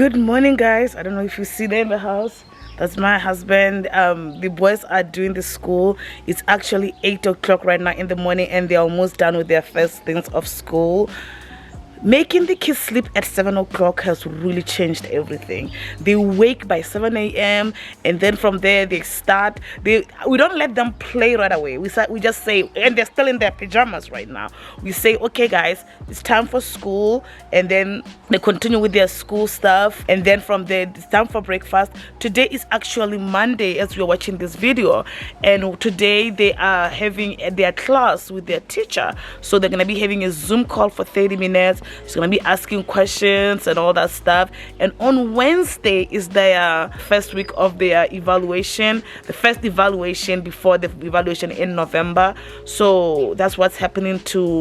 Good morning, guys. I don't know if you see them in the house. That's my husband. The boys are doing the school. It's actually 8 o'clock right now in the morning, and they're almost done with their first things of school. Making the kids sleep at 7 o'clock has really changed everything. They wake by 7 a.m. and then from there they start. We don't let them play right away. We just say, and they're still in their pajamas right now. We say, okay, guys, it's time for school, and then they continue with their school stuff, and then from there it's time for breakfast. Today is actually Monday as we're watching this video, and today they are having their class with their teacher. So they're gonna be having a Zoom call for 30 minutes. She's gonna be asking questions and all that stuff. And on Wednesday is their first week of their evaluation, the first evaluation before the evaluation in November. So that's what's happening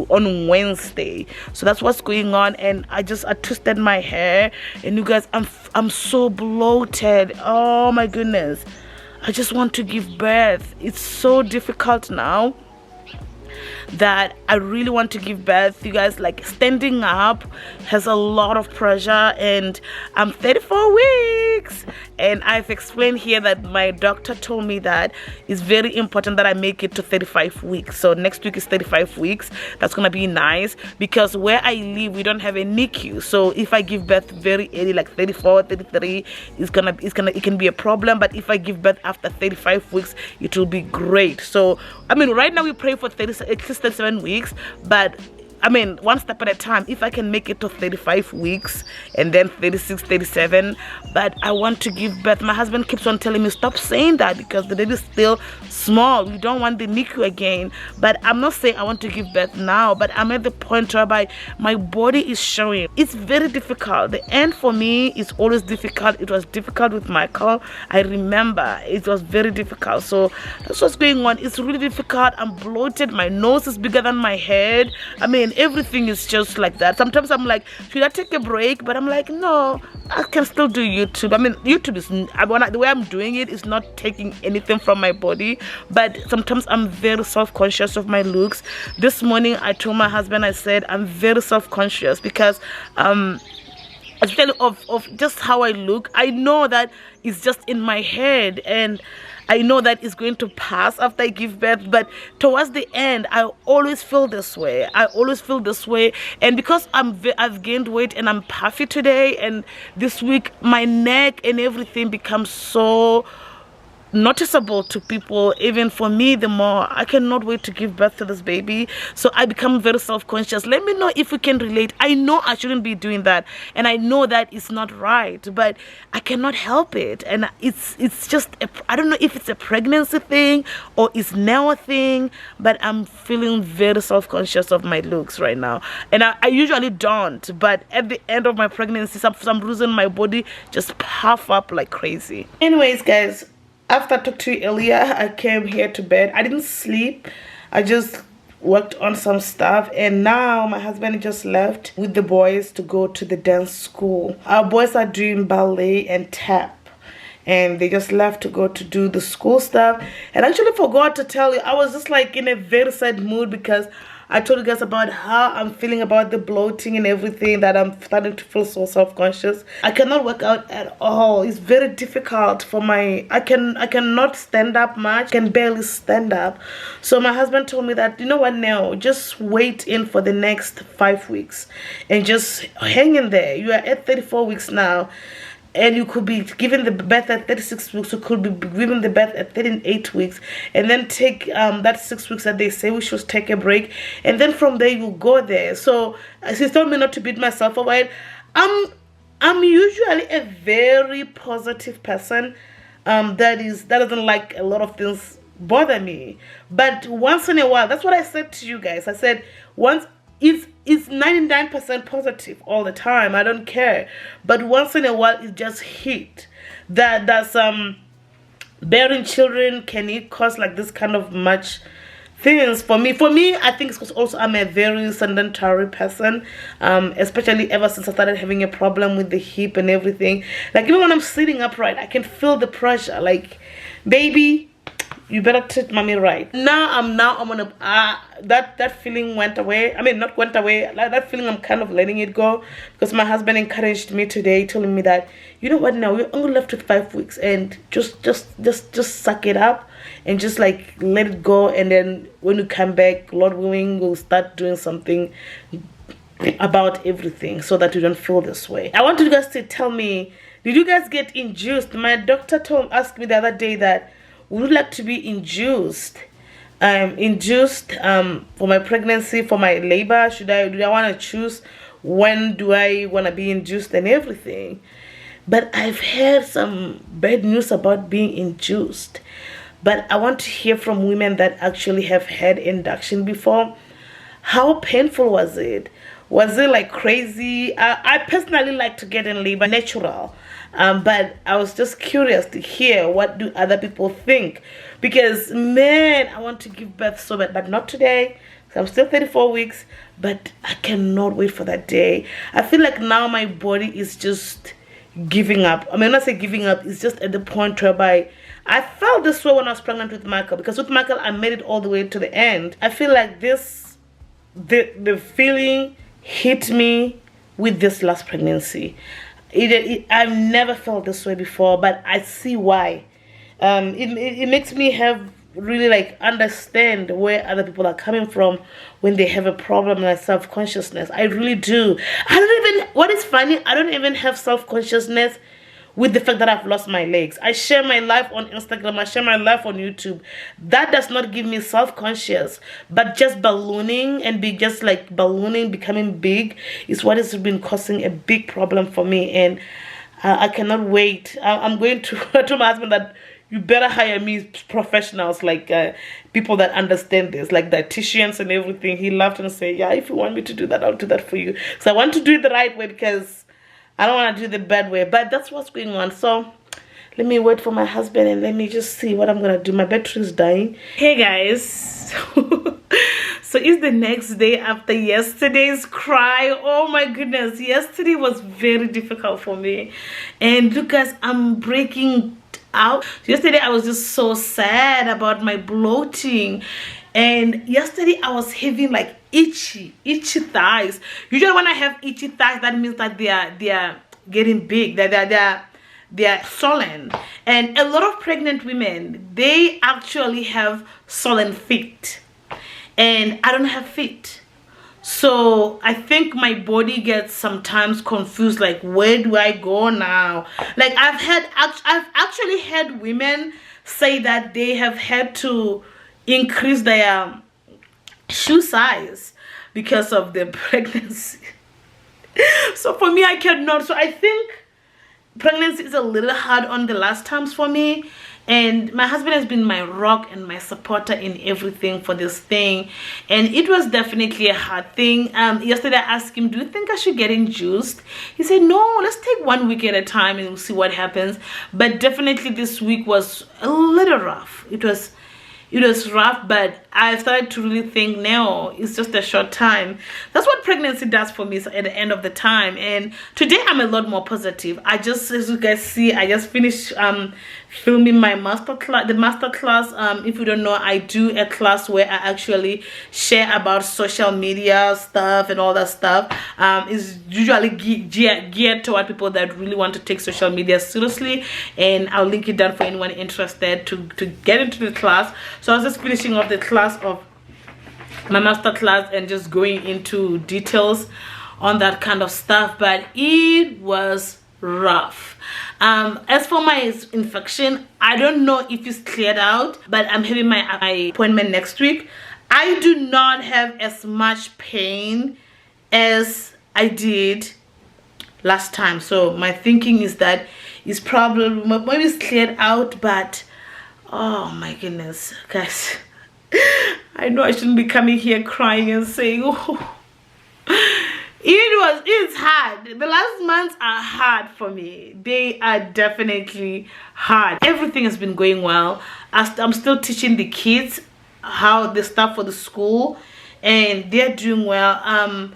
on Wednesday. So that's what's going on. And I twisted my hair, and you guys, I'm so bloated. Oh my goodness, I just want to give birth. It's so difficult now that I really want to give birth. You guys, like, standing up has a lot of pressure, and I'm 34 weeks, and I've explained here that my doctor told me that it's very important that I make it to 35 weeks. So next week is 35 weeks. That's gonna be nice, because where I live we don't have a NICU. So if I give birth very early, like 34, 33, it can be a problem. But if I give birth after 35 weeks, it will be great. So I mean, right now we pray for at least 37 weeks, but I mean, one step at a time. If I can make it to 35 weeks and then 36, 37, but I want to give birth. My husband keeps on telling me, stop saying that, because the baby's still small. We don't want the NICU again. But I'm not saying I want to give birth now, but I'm at the point whereby my body is showing. It's very difficult. The end for me is always difficult. It was difficult with Michael. I remember it was very difficult. So that's what's going on. It's really difficult. I'm bloated. My nose is bigger than my head. I mean, everything is just like that. Sometimes I'm like, should I take a break? But I'm like, no, I can still do YouTube. I mean, YouTube is, the way I'm doing it is not taking anything from my body. But sometimes I'm very self-conscious of my looks. This morning I told my husband, I said, I'm very self-conscious because especially of just how I look. I know that it's just in my head, and I know that it's going to pass after I give birth, but towards the end, I always feel this way. And because I've gained weight and I'm puffy today, and this week my neck and everything becomes so noticeable to people. Even for me, the more I cannot wait to give birth to this baby, so I become very self-conscious. Let me know if we can relate. I know I shouldn't be doing that, and I know that it's not right, but I cannot help it. And it's just I don't know if it's a pregnancy thing or it's now a thing, but I'm feeling very self-conscious of my looks right now. And I usually don't, but at the end of my pregnancy, for some reason my body just puff up like crazy. Anyways, guys, after I talked to you earlier, I came here to bed. I didn't sleep. I just worked on some stuff, and now my husband just left with the boys to go to the dance school. Our boys are doing ballet and tap, and they just left to go to do the school stuff. And I actually forgot to tell you, I was just like in a very sad mood because I told you guys about how I'm feeling about the bloating and everything, that I'm starting to feel so self-conscious. I cannot work out at all. It's very difficult for I cannot stand up much. I can barely stand up. So my husband told me that, you know what, now just wait in for the next 5 weeks and just hang in there. You are at 34 weeks now, and you could be given the birth at 36 weeks, you could be given the birth at 38 weeks, and then take that 6 weeks that they say we should take a break, and then from there you go there. So he told me not to beat myself over it. I'm usually a very positive person that doesn't like a lot of things bother me, but once in a while, that's what I said to you guys. I said once it's 99% positive all the time. I don't care, but once in a while it just hit that bearing children can cause like this kind of much things for me. I think it's because also I'm a very sedentary person, especially ever since I started having a problem with the hip and everything. Like even when I'm sitting upright, I can feel the pressure. Like, baby, you better treat mommy right. Now I'm gonna that feeling went away. I mean, not went away, like that feeling, I'm kind of letting it go, because my husband encouraged me today, telling me that, you know what, now we're only left with 5 weeks, and just suck it up and just like let it go, and then when you come back, Lord willing, we'll start doing something about everything so that you don't feel this way. I want you guys to tell me, did you guys get induced? My doctor asked me the other day that, would you like to be induced for my pregnancy, for my labor? Do I want to choose when do I want to be induced and everything? But I've heard some bad news about being induced. But I want to hear from women that actually have had induction before. How painful was it? Was it like crazy? I personally like to get in labor natural. But I was just curious to hear, what do other people think? Because, man, I want to give birth so bad, but not today. So I'm still 34 weeks, but I cannot wait for that day. I feel like now my body is just giving up. I mean, when I say giving up, it's just at the point whereby I felt this way when I was pregnant with Michael, because with Michael, I made it all the way to the end. I feel like the feeling hit me with this last pregnancy. I've never felt this way before, but I see why. It makes me have really like understand where other people are coming from when they have a problem like self-consciousness. I really do. What is funny, I don't even have self-consciousness with the fact that I've lost my legs. I share my life on Instagram, I share my life on YouTube. That does not give me self-conscious, but just ballooning and becoming big is what has been causing a big problem for me. And I cannot wait. I'm going to tell my husband that you better hire me professionals, like people that understand this, like dietitians and everything. He laughed and said, yeah, if you want me to do that, I'll do that for you. So I want to do it the right way, because I don't want to do the bad way, but that's what's going on. So let me wait for my husband and let me just see what I'm going to do. My battery is dying. Hey guys. So it's the next day after yesterday's cry. Oh my goodness. Yesterday was very difficult for me. And look guys, I'm breaking out. Yesterday I was just so sad about my bloating. And yesterday I was having like itchy thighs. Usually when I have itchy thighs, that means that they are getting big, that they are swollen. And a lot of pregnant women, they actually have swollen feet, and I don't have feet. So I think my body gets sometimes confused, like, where do I go now? Like I've actually had women say that they have had to increase their shoe size because of the pregnancy. So for me, I cannot. So I think pregnancy is a little hard on the last times for me, and my husband has been my rock and my supporter in everything for this thing, and it was definitely a hard thing. Yesterday I asked him, do you think I should get induced? He said, no, let's take 1 week at a time and we'll see what happens. But definitely this week was a little rough. It was rough, but I started to really think, no, it's just a short time. That's what pregnancy does for me at the end of the time. And today I'm a lot more positive. As you guys see, I just finished filming my master class. If you don't know, I do a class where I actually share about social media stuff and all that stuff. It's usually geared toward people that really want to take social media seriously, and I'll link it down for anyone interested to get into the class. So I was just finishing off the class of my master class and just going into details on that kind of stuff, but it was rough. As for my infection, I don't know if it's cleared out, but I'm having my appointment next week. I do not have as much pain as I did last time, so my thinking is that it's probably maybe it's cleared out, but oh my goodness, guys, I know I shouldn't be coming here crying and saying, oh, it's hard. The last months are hard for me. They are definitely hard. Everything has been going well. I'm still teaching the kids how the stuff for the school, and they're doing well. I'm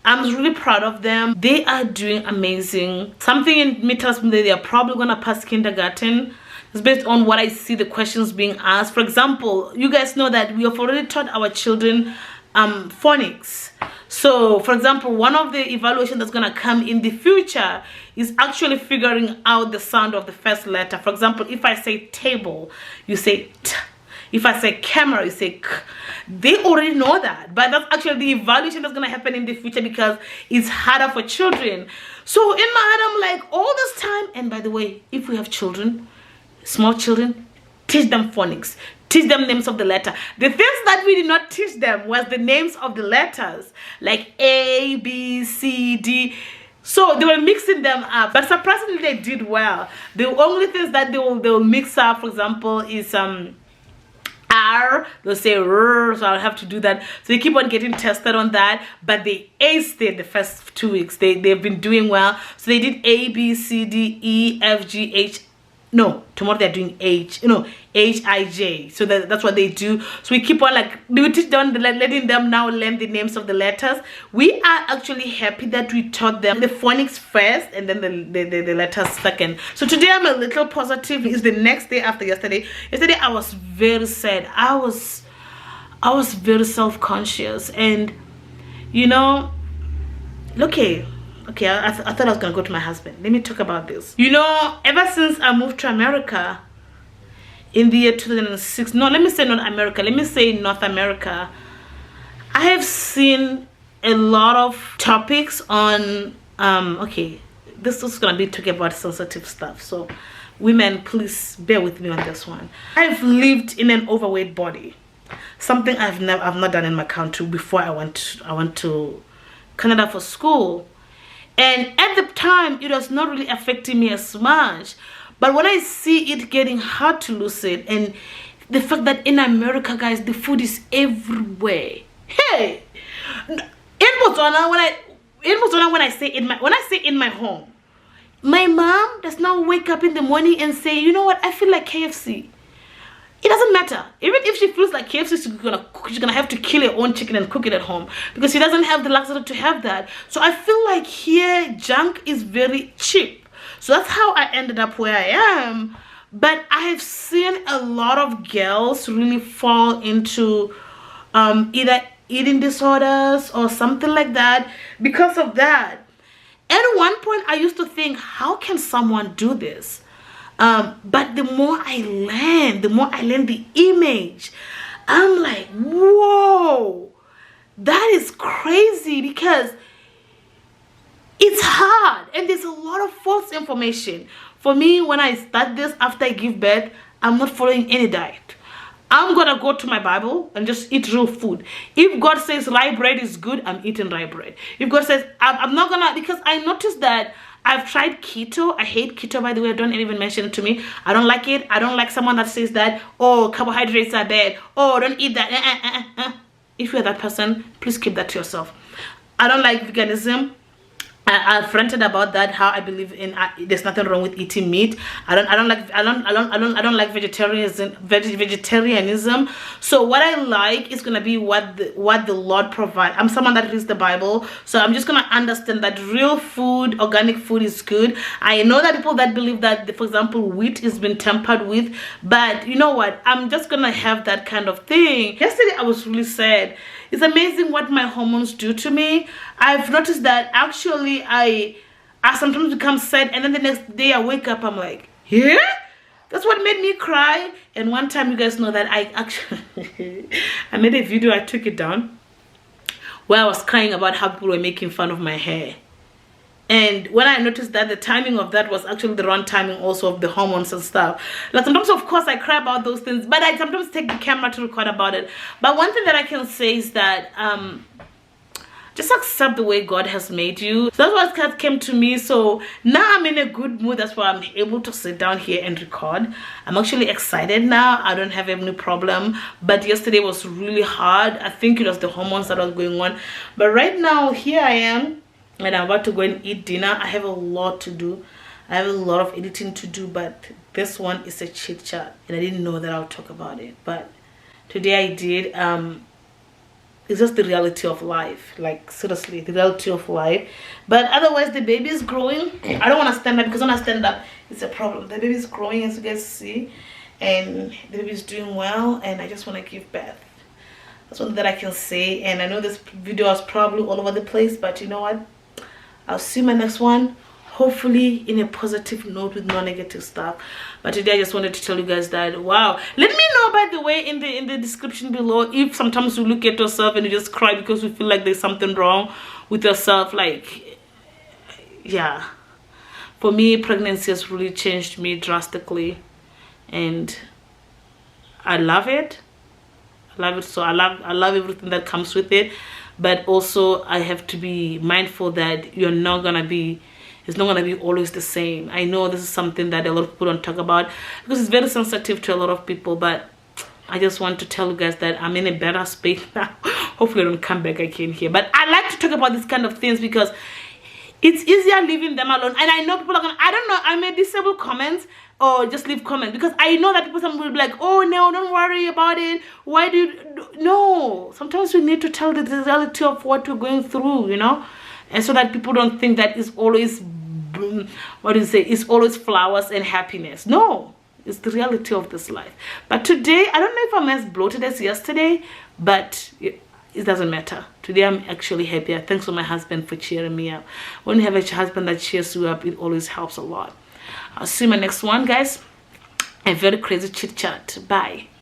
really proud of them. They are doing amazing. Something in me tells me that they are probably gonna pass kindergarten. It's based on what I see the questions being asked. For example, you guys know that we have already taught our children phonics. So for example, one of the evaluation that's going to come in the future is actually figuring out the sound of the first letter. For example, if I say table, you say t. If I say camera, you say k. They already know that, but that's actually the evaluation that's going to happen in the future because it's harder for children. So in my head, I'm like, all this time, and by the way, if we have children, small children, teach them phonics. Teach them names of the letter. The things that we did not teach them was the names of the letters, like A, B, C, D. So they were mixing them up, but surprisingly they did well. The only things that they will mix up, for example, is R, they'll say R, so I'll have to do that. So they keep on getting tested on that, but they aced it the first 2 weeks. They've been doing well. So they did A, B, C, D, E, F, G, H. No, tomorrow they're doing H, H, I, J. So that's what they do. So we keep on we teach them, letting them now learn the names of the letters. We are actually happy that we taught them the phonics first and then the letters second. So today I'm a little positive. It's the next day after yesterday. Yesterday I was very sad. I was very self-conscious, and okay, I thought I was gonna go to my husband. Let me talk about this. Ever since I moved to America in the year 2006, no, let me say not America, let me say North America, I have seen a lot of topics on okay, this is gonna be talking about sensitive stuff, so women, please bear with me on this one. I've lived in an overweight body, something I've not done in my country before I went to Canada for school. And at the time, it was not really affecting me as much. But when I see it getting hard to lose it, and the fact that in America, guys, the food is everywhere. Hey, in Botswana, when I say in my home, my mom does not wake up in the morning and say, you know what, I feel like KFC. It doesn't matter. Even if she feels like KFC, she's gonna have to kill her own chicken and cook it at home because she doesn't have the luxury to have that. So I feel like here junk is very cheap. So that's how I ended up where I am. But I have seen a lot of girls really fall into either eating disorders or something like that because of that. At one point, I used to think, how can someone do this? But the more I learn the image, I'm like, whoa, that is crazy, because it's hard and there's a lot of false information. For me, when I start this after I give birth, I'm not following any diet. I'm gonna go to my Bible and just eat real food. If God says rye bread is good, I'm eating rye bread. If God says I'm not gonna, because I noticed that I've tried keto. I hate keto, by the way. Don't even mention it to me. I don't like it. I don't like someone that says that, oh, carbohydrates are bad. Oh, don't eat that. If you're that person, please keep that to yourself. I don't like veganism. I've ranted about that, how I believe in there's nothing wrong with eating meat. I don't like vegetarianism. So what I like is gonna be what the Lord provides. I'm someone that reads the Bible, so I'm just gonna understand that real food, organic food is good. I know that people that believe that, for example, wheat has been tampered with, but you know what? I'm just gonna have that kind of thing. Yesterday I was really sad. It's amazing what my hormones do to me. I've noticed that actually I sometimes become sad, and then the next day I wake up, I'm like, yeah? That's what made me cry. And one time, you guys know that I actually I made a video, I took it down, where I was crying about how people were making fun of my hair. And when I noticed that the timing of that was actually the wrong timing also of the hormones and stuff. Like sometimes, of course, I cry about those things, but I sometimes take the camera to record about it. But one thing that I can say is that just accept the way God has made you. So that's what God came to me. So now I'm in a good mood. That's why I'm able to sit down here and record. I'm actually excited now. I don't have any problem. But yesterday was really hard. I think it was the hormones that was going on. But right now, here I am. And I'm about to go and eat dinner. I have a lot to do. I have a lot of editing to do, but this one is a chit chat, and I didn't know that I'll talk about it, but today I did. It's just the reality of life, like seriously, the reality of life. But otherwise, the baby is growing. I don't want to stand up, because when I stand up, it's a problem. The baby is growing, as you guys see, and the baby is doing well, and I just want to give birth. That's one that I can say. And I know this video is probably all over the place, but you know what, I'll see my next one, hopefully in a positive note with no negative stuff. But today I just wanted to tell you guys that, wow, let me know, by the way, in the description below, if sometimes you look at yourself and you just cry because you feel like there's something wrong with yourself. Like, yeah, for me, pregnancy has really changed me drastically, and I love it. I love it. So I love everything that comes with it, but also I have to be mindful that it's not gonna be always the same. I know this is something that a lot of people don't talk about because it's very sensitive to a lot of people, but I just want to tell you guys that I'm in a better space now. Hopefully I don't come back again here, but I like to talk about these kind of things because it's easier leaving them alone. And I know people are gonna, I don't know, I may disable comments or just leave comments, because I know that people will be like, oh no, don't worry about it, why do you, no, sometimes we need to tell the reality of what we're going through, you know, and so that people don't think that it's always, what do you say, it's always flowers and happiness. No, it's the reality of this life. But today, I don't know if I'm as bloated as yesterday, but it doesn't matter. Today I'm actually happier. Thanks to my husband for cheering me up. When you have a husband that cheers you up, it always helps a lot. I'll see you in my next one, guys. A very crazy chit chat. Bye.